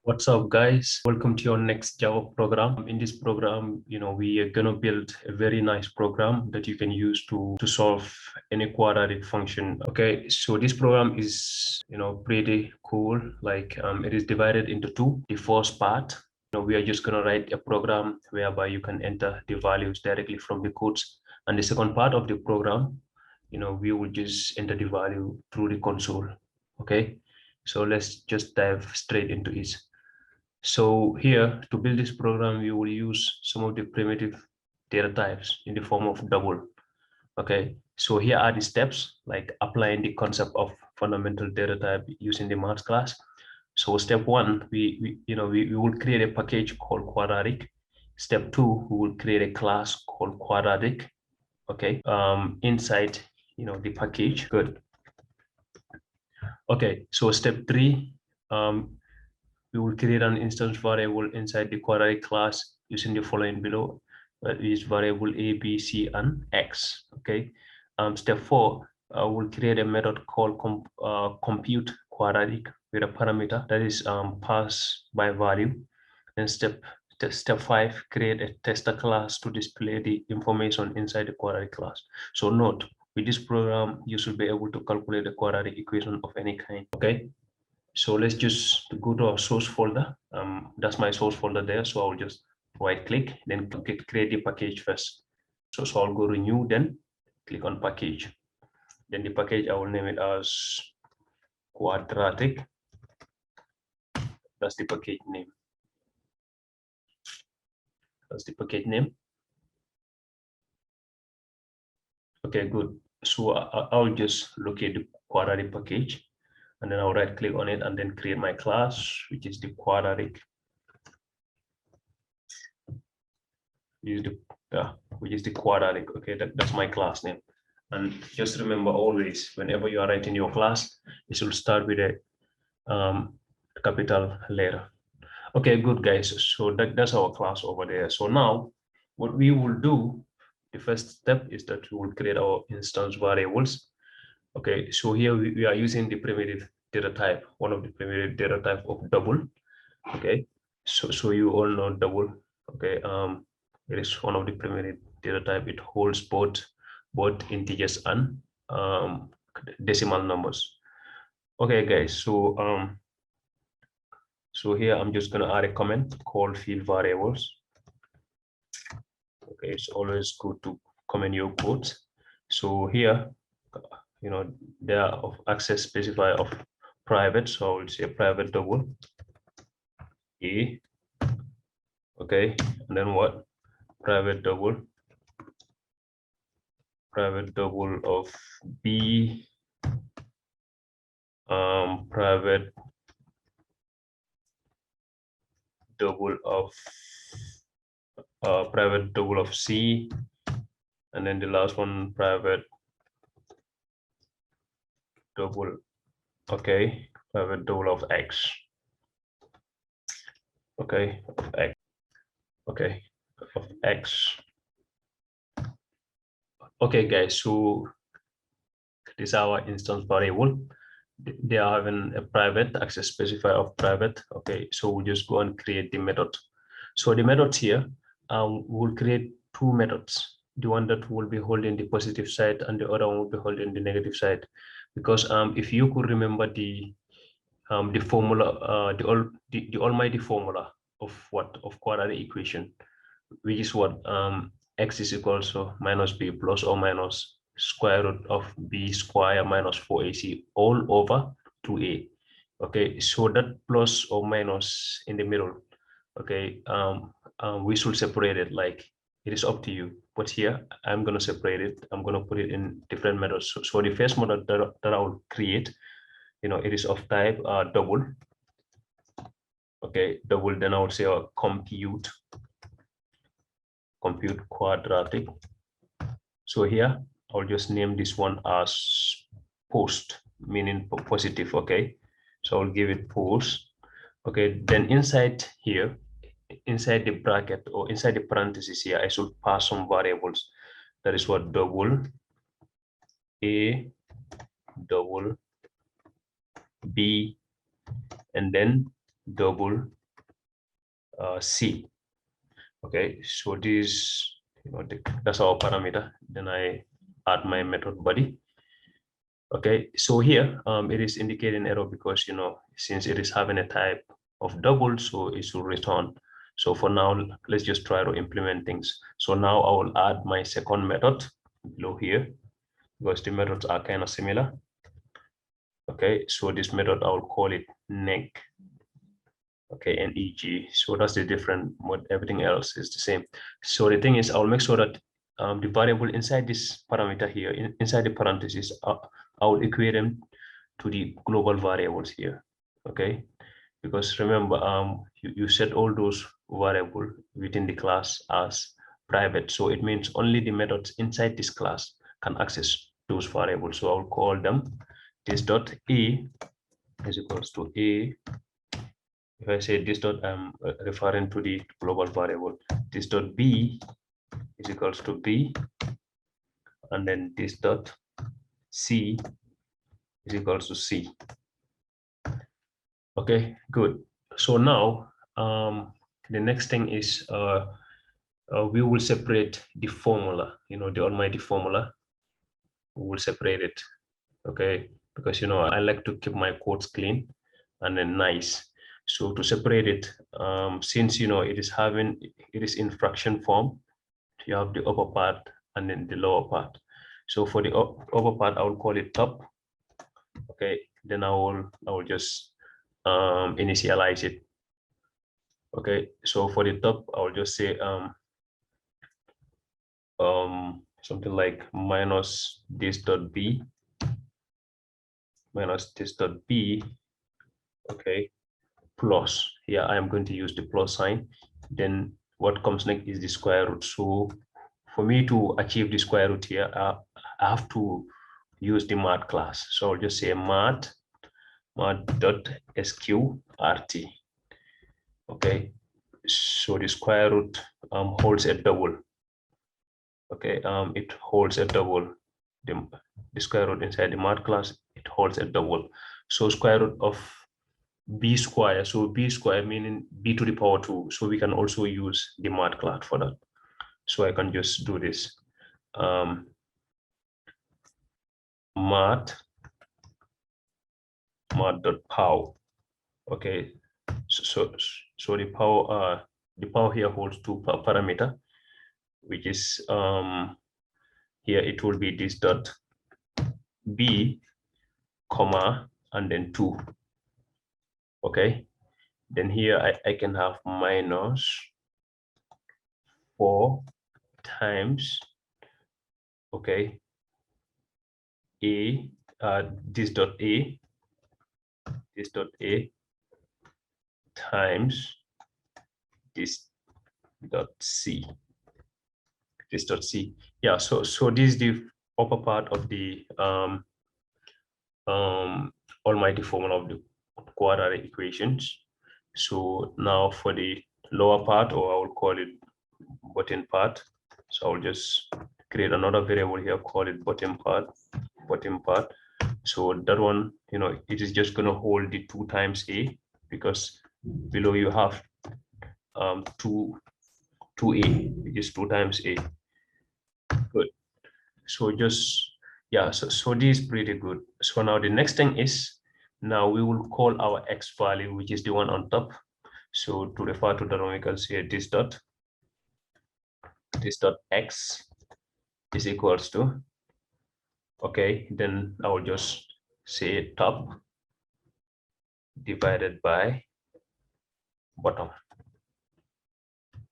What's up, guys? Welcome to your next Java program. In this program, we are gonna build a very nice program that you can use to solve any quadratic function. Okay, so this program is, pretty cool. Like, it is divided into two. The first part, we are just gonna write a program whereby you can enter the values directly from the codes. And the second part of the program, we will just enter the value through the console. Okay, so let's just dive straight into it. So here, to build this program, we will use some of the primitive data types in the form of double. Okay, so here are the steps, like applying the concept of fundamental data type using the math class. So step one, we will create a package called Quadratic. Step two, we will create a class called Quadratic. Okay, inside the package. Good. Okay, so step three, we will create an instance variable inside the quadratic class using the following below. That is variable a, b, c, and x. Okay. Step four, we'll create a method called compute quadratic with a parameter that is passed by value. And step five, create a tester class to display the information inside the quadratic class. So note, with this program, you should be able to calculate the quadratic equation of any kind. Okay. So let's just go to our source folder. That's my source folder there. So I'll just right click, then create the package first. So I'll go to new, then click on package. Then the package, I will name it as Quadratic. That's the package name. That's the package name. Okay, good. So I'll just locate the Quadratic package, and then I'll right click on it and then create my class, which is the Quadratic. Which is the Quadratic. Okay, that's my class name. And just remember always, whenever you are writing your class, it should start with a capital letter. Okay, good, guys. So that's our class over there. So now what we will do, the first step is that we will create our instance variables. Okay, so here we are using the primitive data type, one of the primitive data type of double. Okay, so you all know double. Okay, it is one of the primitive data type. It holds both integers and decimal numbers. Okay, guys. So here I'm just gonna add a comment called field variables. Okay, it's always good to comment your codes. So here, they are of access specifier of private. So I will say private double A. Okay, and then what? Private double of B, private double of C, and then the last one, private double, okay, private double of X, okay, of X, okay, of X. Okay, guys, so this is our instance variable. They are having a private access specifier of private. Okay, so we'll just go and create the method. So the methods here, we'll create two methods. The one that will be holding the positive side and the other one will be holding the negative side. Because if you could remember the formula, the almighty formula of quadratic equation, which is what x is equal to minus b plus or minus square root of b square minus 4ac all over 2a. Okay, so that plus or minus in the middle, okay, we should separate it. Like, it is up to you, but here I'm going to separate it. I'm going to put it in different methods. So the first method that I will create, it is of type double. Okay, double, then I would say compute quadratic. So here I'll just name this one as post, meaning positive. Okay, so I'll give it post. Okay, then inside here, inside the bracket or inside the parentheses here, I should pass some variables. That is what double A, double B, and then double C. Okay, so this, that's our parameter. Then I add my method body. Okay, so here it is indicating error because since it is having a type of double, so it should return. So for now, let's just try to implement things. So now I will add my second method below here because the methods are kind of similar. Okay, so this method I will call it neg. Okay, and eg. So that's the different. What everything else is the same. So the thing is, I'll make sure that the variable inside this parameter here, inside the parentheses, I will equate them to the global variables here. Okay, because remember, you set all those variable within the class as private, so it means only the methods inside this class can access those variables. So I'll call them this dot a is equals to a. If I say this dot, I'm referring to the global variable. This dot b is equals to b, and then this dot c is equals to c. Okay, good. So now the next thing is we will separate the formula, the almighty formula. We will separate it, okay? Because I like to keep my codes clean and then nice. So to separate it, since it is in fraction form, you have the upper part and then the lower part. So for the upper part, I will call it top. Okay, then I will just initialize it. Okay, so for the top, I will just say something like minus this dot b, minus this dot b. Okay, plus. Here I am going to use the plus sign. Then what comes next is the square root. So for me to achieve the square root here, I have to use the math class. So I'll just say math dot sqrt. Okay, so the square root holds a double. Okay, it holds a double. The square root inside the math class, it holds a double. So square root of b square, so b square meaning b to the power 2. So we can also use the math class for that. So I can just do this. Math dot power. Okay, so the power here holds two parameter, which is here it will be this dot b comma and then 2. Okay, then here I can have minus 4 times, okay, a this dot a times this dot c, yeah. So this is the upper part of the almighty formula of the quadratic equations. So now for the lower part, or I will call it bottom part. So I'll just create another variable here, call it bottom part. So that one, it is just going to hold the 2 times a, because below you have 2a, which is 2 times a. Good. So just, yeah, so this is pretty good. So now the next thing is, now we will call our x value, which is the one on top. So to refer to that one, we can say this dot x is equals to, okay, then I will just say top divided by bottom.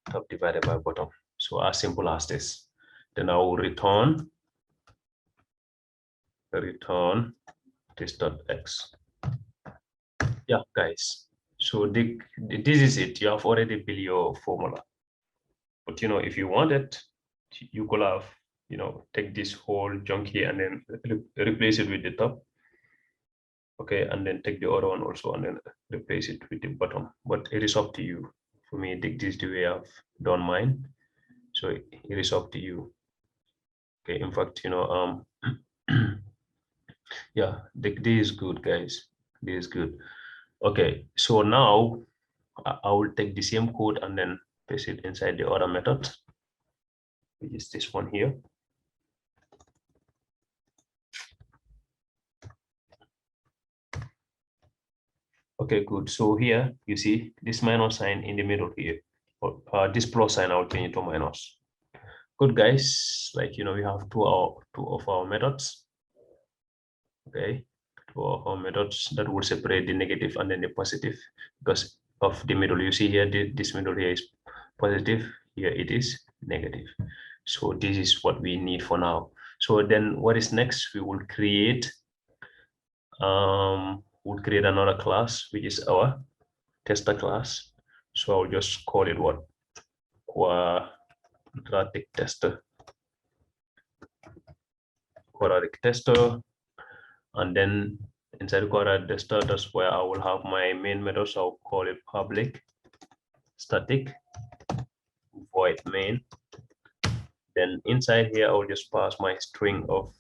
Top divided by bottom. So as simple as this. Then I will return this dot x. Yeah, guys. So this is it. You have already built your formula. But if you want it, you could have take this whole chunk here and then replace it with the top. Okay, and then take the other one also and then replace it with the bottom. But it is up to you. For me, this is the way I've done mine. So it is up to you. Okay, in fact, yeah, this is good, guys. This is good. Okay, so now I will take the same code and then paste it inside the other method, which is this one here. Okay, good. So here you see this minus sign in the middle here. This plus sign, I'll change it to minus. Good, guys. Like, we have two of our methods. Okay, two of our methods that will separate the negative and then the positive, because of the middle. You see here, this middle here is positive. Here it is negative. So this is what we need for now. So then what is next? We will create another class, which is our tester class. So I'll just call it what? Quadratic tester. Quadratic tester. And then inside quadratic tester, that's where I will have my main method. So I'll call it public static void main. Then inside here, I'll just pass my string of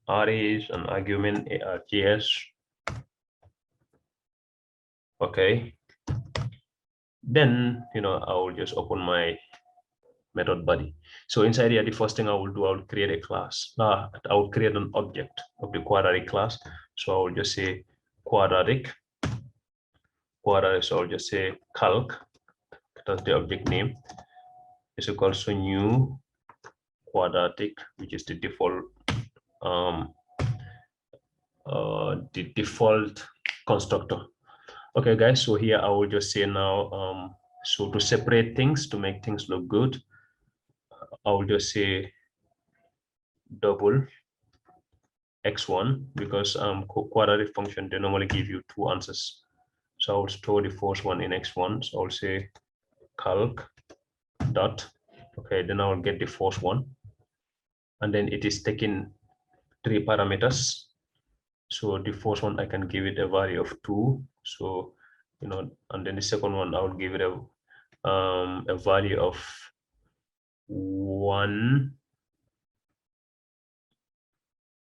arrays and argument args. Okay. Then, I will just open my method body. So inside here, the first thing I will do, I will create a class. I will create an object of the quadratic class. So I will just say quadratic. So I'll just say calc. That's the object name. Is equals to new quadratic, which is the default constructor. Okay, guys. So here I will just say now. So to separate things, to make things look good, I will just say double x1, because quadratic function, they normally give you two answers. So I will store the first one in x1. So I'll say calc dot. Okay, then I will get the first one, and then it is taking 3 parameters. So the first one I can give it a value of 2. So and then the second one I will give it a value of 1.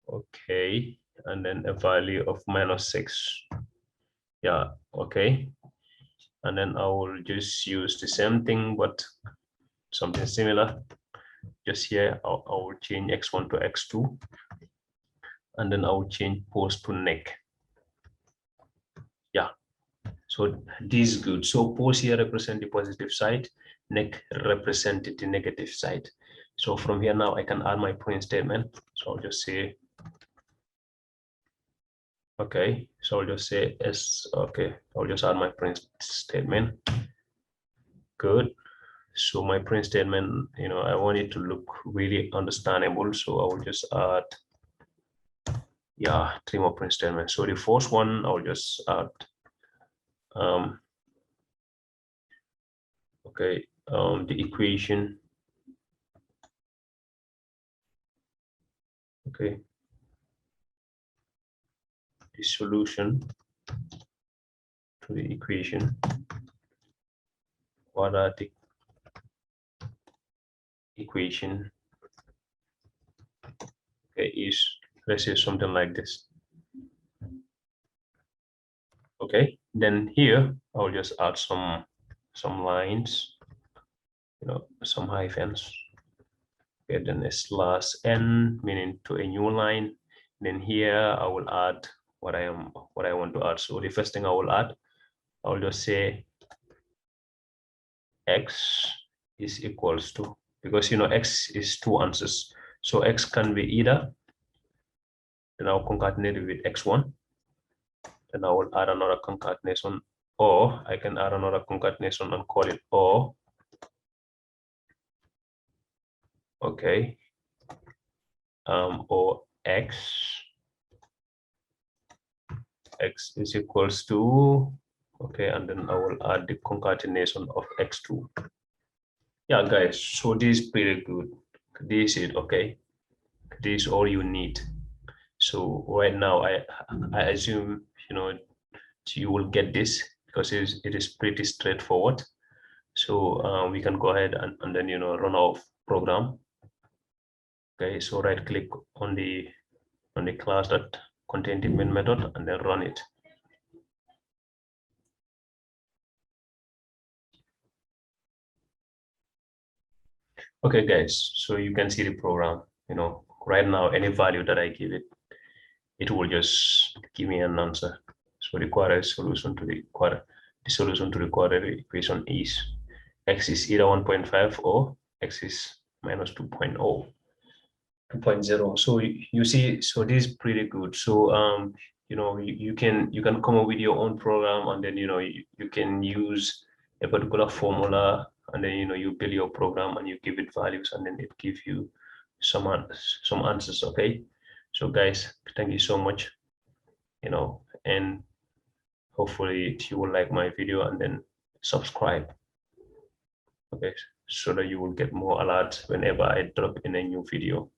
Okay, and then a value of -6. Yeah, okay. And then I will just use the same thing, but something similar. Just here, I will change x1 to x2, and then I will change pose to neck. Yeah, so this is good. So pose here represent the positive side, neck represent the negative side. So from here now, I can add my print statement. So I'll just say, okay, so I'll just say s. Okay, I'll just add my print statement. Good. So my print statement, I want it to look really understandable. So I will just add, 3 more print statements. So the first one, I'll just add, okay, the equation. Okay, the solution to the equation, quadratic equation, okay, is, let's say, something like this. Okay, then here I'll just add some lines, some hyphens. Okay, then a slash n, meaning to a new line. Then here I will add what I want to add. So the first thing I will add, I'll just say x is equals to, because x is 2 answers. So x can be either, then I'll concatenate it with x1, then I will add another concatenation, or I can add another concatenation and call it or. Okay, or x is equals to, okay, and then I will add the concatenation of x2. Yeah, guys, so this is pretty good. This is okay. This is all you need. So right now, I assume you will get this, because it is pretty straightforward. So we can go ahead and then run our program. Okay, so right click on the class that contain the main method and then run it. Okay, guys, so you can see the program, right now, any value that I give it, it will just give me an answer. So the quadratic solution to the solution to the quadratic equation is x is either 1.5 or x is minus 2.0. 2.0. So you see, so this is pretty good. So you can come up with your own program, and then you can use a particular formula, and then you build your program and you give it values, and then it gives you some answers. Okay. So guys, thank you so much. And hopefully you will like my video and then subscribe. Okay, so that you will get more alerts whenever I drop in a new video.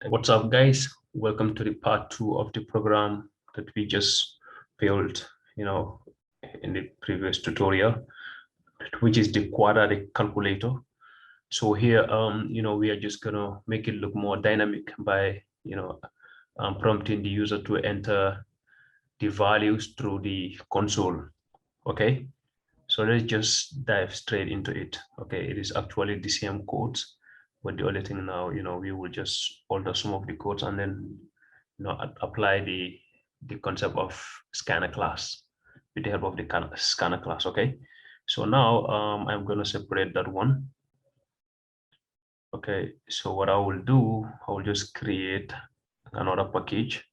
What's up, guys? Welcome to the part 2 of the program that we just built, in the previous tutorial, which is the quadratic calculator. So here, we are just gonna make it look more dynamic by, prompting the user to enter the values through the console. Okay, so let's just dive straight into it. Okay, it is actually the same codes, but the only thing now, we will just alter some of the codes and then, apply the concept of scanner class with the help of the scanner class. Okay, so now I'm going to separate that one. Okay, so what I will do, I will just create another package.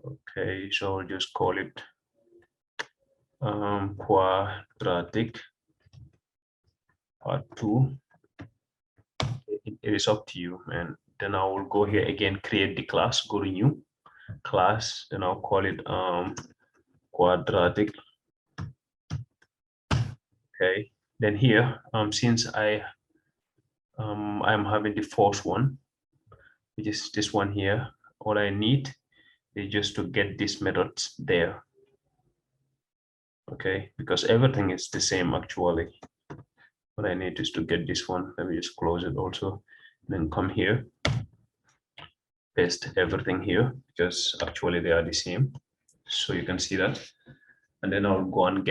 Okay, so I'll just call it quadratic part 2. It is up to you, and then I will go here again, create the class, go to new class, then I'll call it quadratic. Okay, then here since I'm having the first one, which is this one here, all I need is just to get this method there. Okay, because everything is the same actually. What I need is to get this one. Let me just close it also, then come here, paste everything here, because actually they are the same, so you can see that. And then I'll go and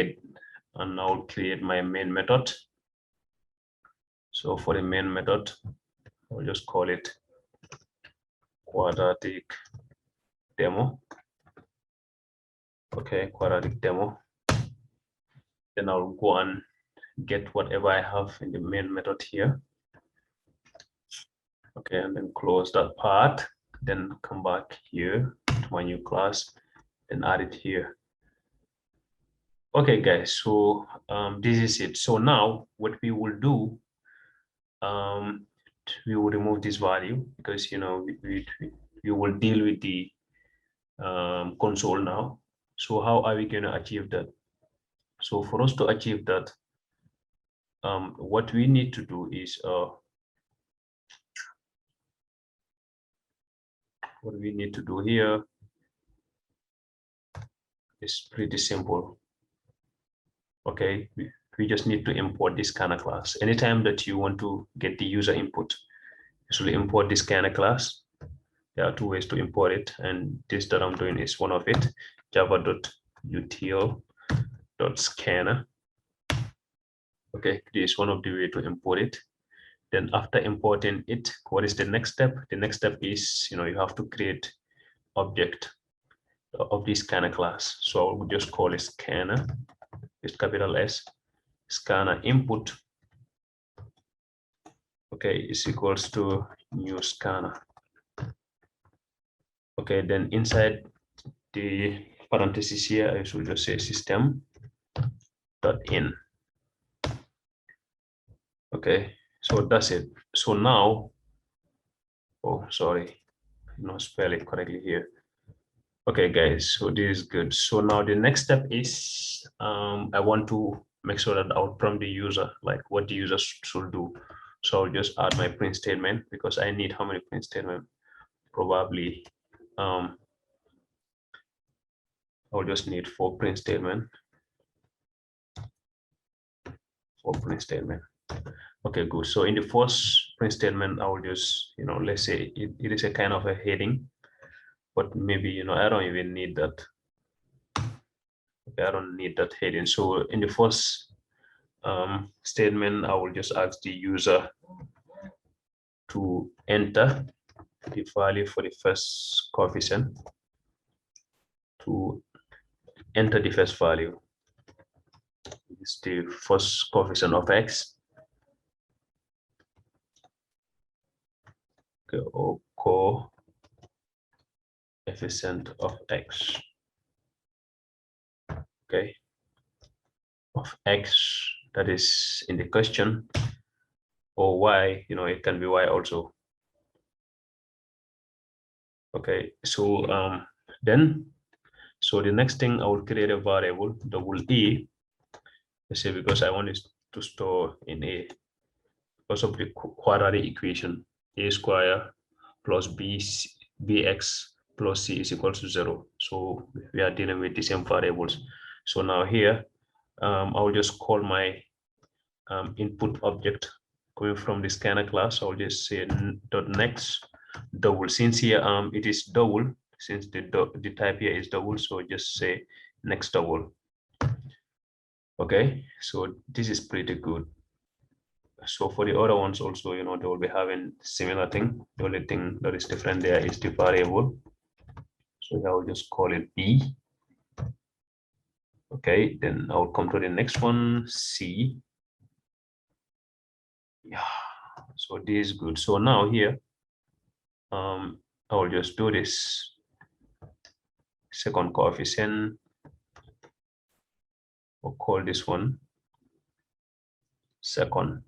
I'll create my main method. So for the main method, I'll just call it quadratic demo. Okay, quadratic demo. Then I'll go and get whatever I have in the main method here. Okay, and then close that part, then come back here to my new class and add it here. Okay, guys, so this is it. So now what we will do, we will remove this value because we will deal with the console now. So how are we going to achieve that? So for us to achieve that, what we need to do is what we need to do here is pretty simple. Okay, we just need to import this scanner class. Anytime that you want to get the user input, you should import this scanner class. There are two ways to import it, and this that I'm doing is one of it, java.utl.scanner. Okay, this is one of the way to import it. Then after importing it, what is the next step? The next step is, you have to create object of this scanner class. So we'll just call it scanner, it's capital S, scanner input. Okay, is equals to new scanner. Okay, then inside the parentheses here, I should just say system.in. Okay, so that's it. So now, oh, sorry, not spell it correctly here. Okay, guys, so this is good. So now the next step is I want to make sure that I'll prompt the user, like what the user should do. So I'll just add my print statement because I need how many print statement? Probably I'll just need 4 print statement. 4 print statement. Okay, good. So in the first print statement, I will just, let's say it is a kind of a heading, but maybe, I don't even need that. Okay, I don't need that heading. So in the first statement, I will just ask the user to enter the value for the first coefficient, to enter the first value. It's the first coefficient of x. Okay, or coefficient of x. Okay, of x that is in the question, or y, it can be y also. Okay, so then the next thing, I will create a variable double e. Let's say because I want it to store in a, because of the quadratic equation, a square plus bx plus c is equal to 0. So we are dealing with the same variables. So now here, I will just call my input object coming from the scanner class. I'll just say dot next double. Since here it is double, since the type here is double, so just say next double. Okay, so this is pretty good. So for the other ones also, they will be having similar thing. The only thing that is different there is the variable. So I will just call it b. Okay, then I will come to the next one, c. Yeah, so this is good. So now here, I will just do this second coefficient. We'll call this one second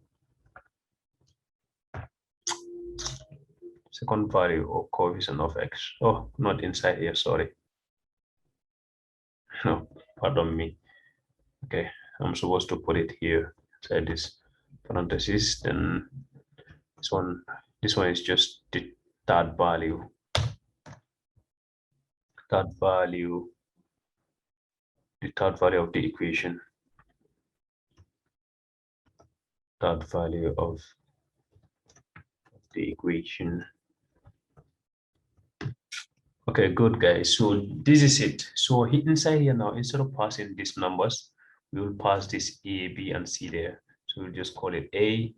value or coefficient of x. Oh, not inside here, sorry. No, pardon me. Okay, I'm supposed to put it here inside this parenthesis. Then this one is just the third value. The third value of the equation. Third value of the equation. Okay, good guys. So this is it. So inside here now, instead of passing these numbers, we will pass this A, B, and C there. So we'll just call it A,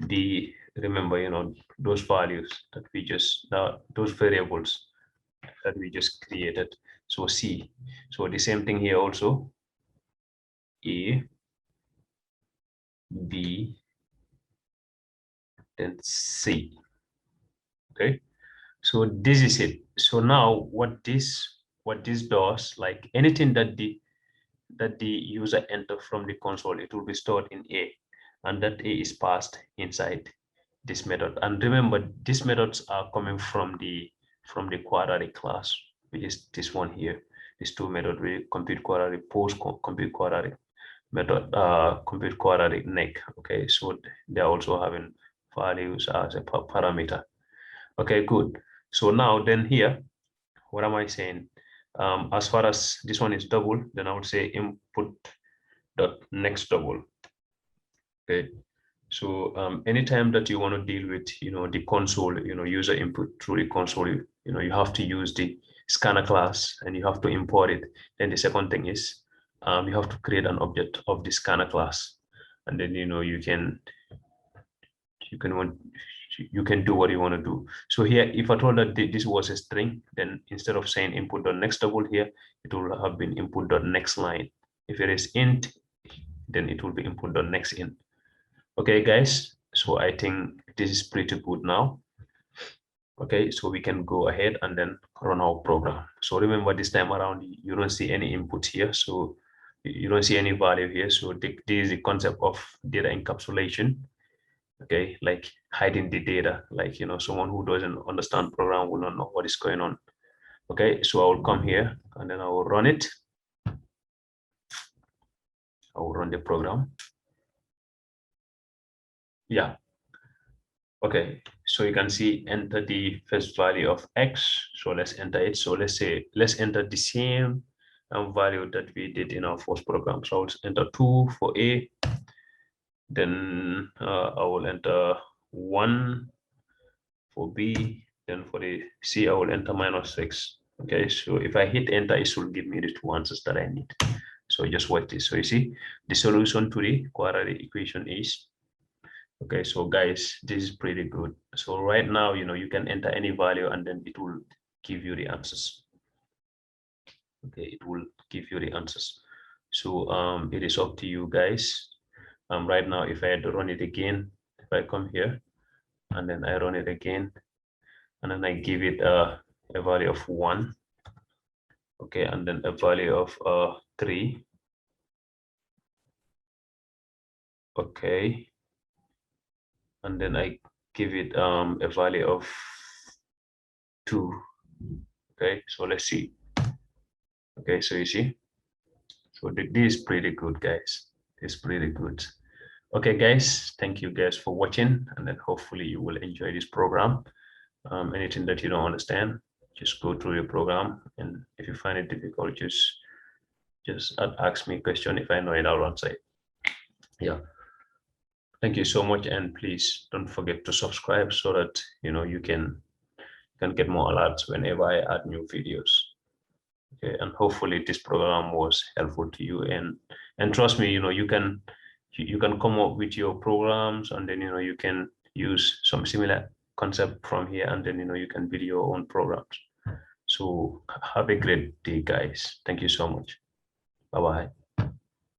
B. Remember, those values that we just those variables that we just created. So C. So the same thing here also. A, B, then C. Okay. So this is it. So now what this does, like anything that the user enter from the console, it will be stored in A, and that A is passed inside this method. And remember, these methods are coming from the quadratic class, which is this one here. These two methods, we compute quadratic, post compute quadratic method, compute quadratic neck. Okay, so they're also having values as a parameter. Okay, good. So now then here, what am I saying? As far as this one is double, then I would say input dot next double. Okay. So anytime that you want to deal with, the console, user input through the console, you have to use the scanner class and you have to import it. Then the second thing is you have to create an object of the scanner class, and then you can do what you want to do. So here, if I told that this was a string, then instead of saying input dot next double here, it will have been input dot next line. If it is int, then it will be input dot next int. Okay, guys. So I think this is pretty good now. Okay, so we can go ahead and then run our program. So remember, this time around, you don't see any input here. So you don't see any value here. So this is the concept of data encapsulation. Okay, like hiding the data, like someone who doesn't understand program will not know what is going on. Okay, so I will come here and then I will run it. I will run the program. Yeah. Okay, so you can see enter the first value of x. So let's enter it. So let's enter the same value that we did in our first program. So I'll enter 2 for A. Then I will enter 1 for B. Then for the C, I will enter -6. Okay, so if I hit enter, it will give me the two answers that I need. So just watch this. So you see the solution to the quadratic equation is, okay, so guys, this is pretty good. So right now, you can enter any value and then it will give you the answers. Okay, it will give you the answers. So it is up to you guys. Right now, if I had to run it again, if I come here and then I run it again, and then I give it a value of 1, okay, and then a value of 3, okay, and then I give it a value of 2, okay. So let's see. Okay, so you see, so this is pretty good, guys. It's pretty good. Okay, guys, thank you guys for watching, and then hopefully you will enjoy this program. Anything that you don't understand, just go through your program, and if you find it difficult, just ask me a question. If I know it, I'll answer it. Yeah, thank you so much, and please don't forget to subscribe so that you can get more alerts whenever I add new videos. Okay, and hopefully this program was helpful to you, and trust me, you can come up with your programs, and then you can use some similar concept from here, and then you can build your own programs. So have a great day, guys. Thank you so much. Bye bye.